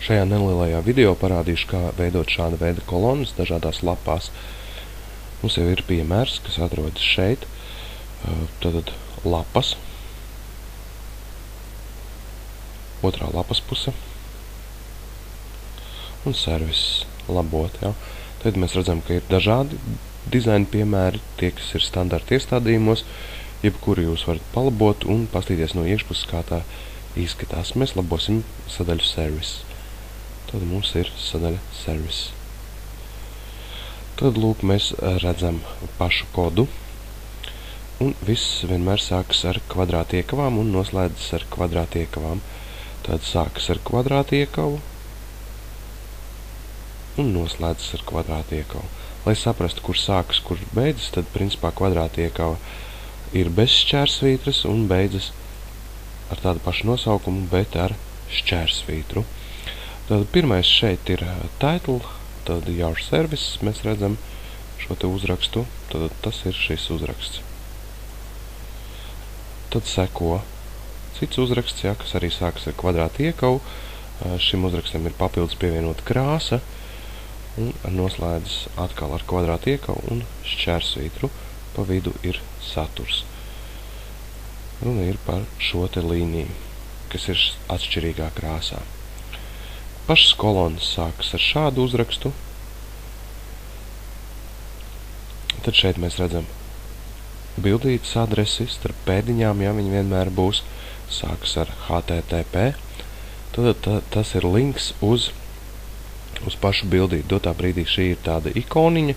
Šajā nelielajā video parādīšu, kā veidot šāda veida kolonas dažādās lapās. Mums jau ir piemērs, kas atrodas šeit. Tātad lapas. Otrā lapas puse. Un servis labot. Ja. Tad mēs redzam, ka ir dažādi dizaina piemēri, tie, kas ir standarta iestādījumos, jebkuru jūs varat palabot un pastīties no iekšpuses, kā tā izskatās. Mēs labosim sadaļu servis. Tad mums ir sadaļa servis. Tad, lūk, mēs redzam pašu kodu. Un viss vienmēr sākas ar kvadrātiekavām un noslēdzas ar kvadrātiekavām. Tad sākas ar kvadrātiekavu un noslēdzas ar kvadrātiekavu. Lai saprastu, kur sākas, kur beidzas, tad, principā, kvadrātiekava ir bez šķērsvītras un beidzas ar tādu pašu nosaukumu, bet ar šķērsvītru. Tad pirmais šeit ir title, tad your service, mēs redzam šo te uzrakstu, tad tas ir šis uzraksts. Tad seko cits uzraksts, ja, kas arī sākas ar kvadrātiekavu. Šim uzrakstam ir papildus pievienota krāsa un noslēdzas atkal ar kvadrātiekavu un šķērsvītru. Pa vidu ir saturs. Runa ir par šo te līniju, kas ir atšķirīgā krāsā. Pašas kolonas sākas ar šādu uzrakstu. Tad šeit mēs redzam bildītas adresi starp pēdiņām, ja viņi vienmēr būs. Sākas ar HTTP. Tad tas ir links uz pašu bildīti. Dotā brīdī šī ir tāda ikoniņa.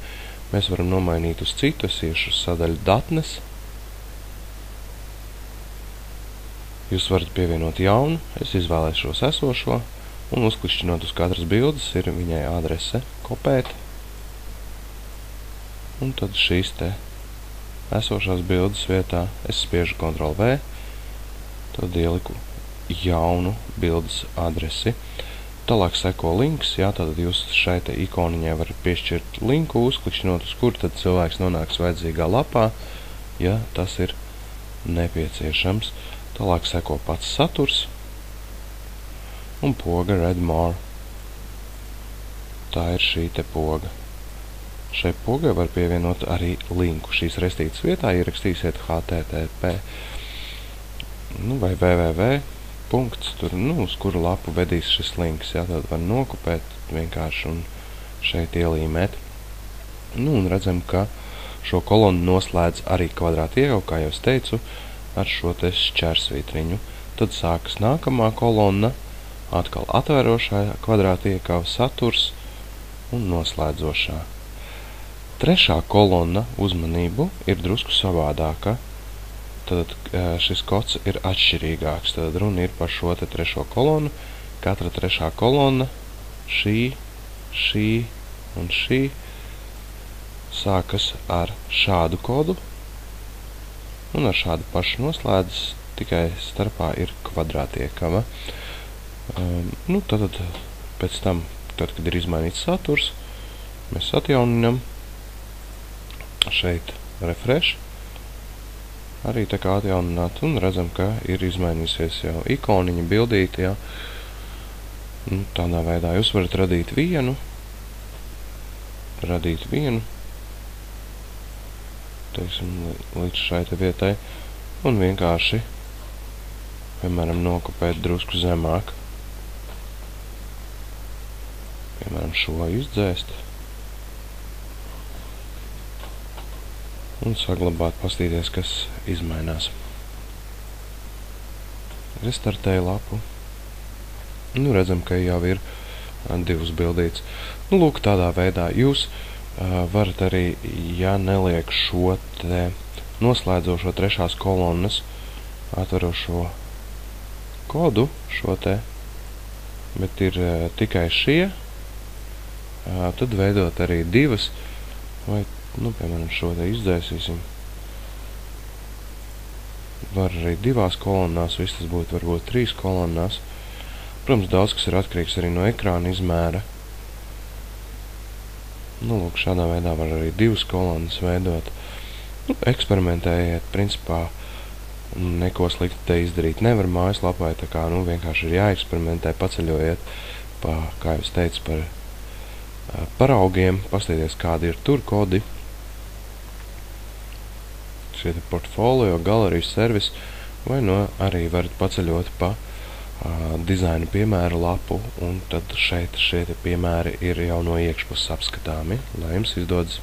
Mēs varam nomainīt uz citu. Es iešu uz sadaļu datnes. Jūs varat pievienot jaunu. Es izvēlēšos esošo. Un uzklišķinot uz katras bildes ir viņai adrese kopēt. Un tad šīs te esošās bildes vietā es spiežu Ctrl+V. Tad ieliku jaunu bildes adresi. Tālāk seko links. Jā, tad jūs šai te ikoniņai varat piešķirt linku, uzklišķinot uz kur tad cilvēks nonāks vajadzīgā lapā, ja tas ir nepieciešams. Tālāk seko pats saturs. Un poga Read More. Tā ir šī te poga. Šai pogai var pievienot arī linku. Šīs restītes vietā ierakstīsiet HTTP vai www. Tur, uz kuru lapu vedīs šis links. Jā, tad var nokopēt vienkārši un šeit ielīmēt. Un redzam, ka šo kolonu noslēdz arī kvadrātiekavu, kā jau es teicu, ar šo te šķērsvītriņu. Tad sākas nākamā kolonna. Atkal atvērošā kvadrātiekava saturs un noslēdzošā. Trešā kolonna, uzmanību, ir drusku savādāka. Tad šis kods ir atšķirīgāks. Tad runa ir par šo te trešo kolonu. Katra trešā kolonna, šī un šī, sākas ar šādu kodu un ar šādu pašu noslēdzas, tikai starpā ir kvadrātiekava. Tad pēc tam, kad ir izmainīts saturs, mēs atjauninam šeit refresh, arī tā kā atjaunināt, un redzam, ka ir izmainīsies jau ikoniņa, bildīti, jā. Tādā veidā jūs varat radīt vienu, teiksim, līdz šai te vietai, un vienkārši, piemēram, nokopēt drusku zemāk. Piemēram, šo izdzēst un saglabāt, pastīties, kas izmainās. Restartēju lapu. Redzam, ka jau ir divas bildītes. Lūk, tādā veidā jūs varat arī, ja neliek šo te noslēdzošo trešās kolonnas atverošo kodu, šo te, bet ir tikai šie, tad veidot arī divas, vai, piemēram, šo te izdzēsīsim. Var arī divās kolonnās, viss tas būtu varbūt 3 kolonnās. Protams, daudz kas ir atkarīgs arī no ekrāna izmēra. Lūk, šādā veidā var arī 2 kolonnas veidot. Eksperimentējiet, principā, neko slikti te izdarīt nevar mājaslapai, tā kā, vienkārši ir jāeksperimentē, paceļojiet kā jau es teicu, par paraugiem, paskatīties, kādi ir tur kodi. Šie portfolio, galerijas servis, vai arī varat paceļot pa dizaina piemēru lapu, un tad šeit šie piemēri ir jau no iekšpuses apskatāmi. Lai jums izdodas!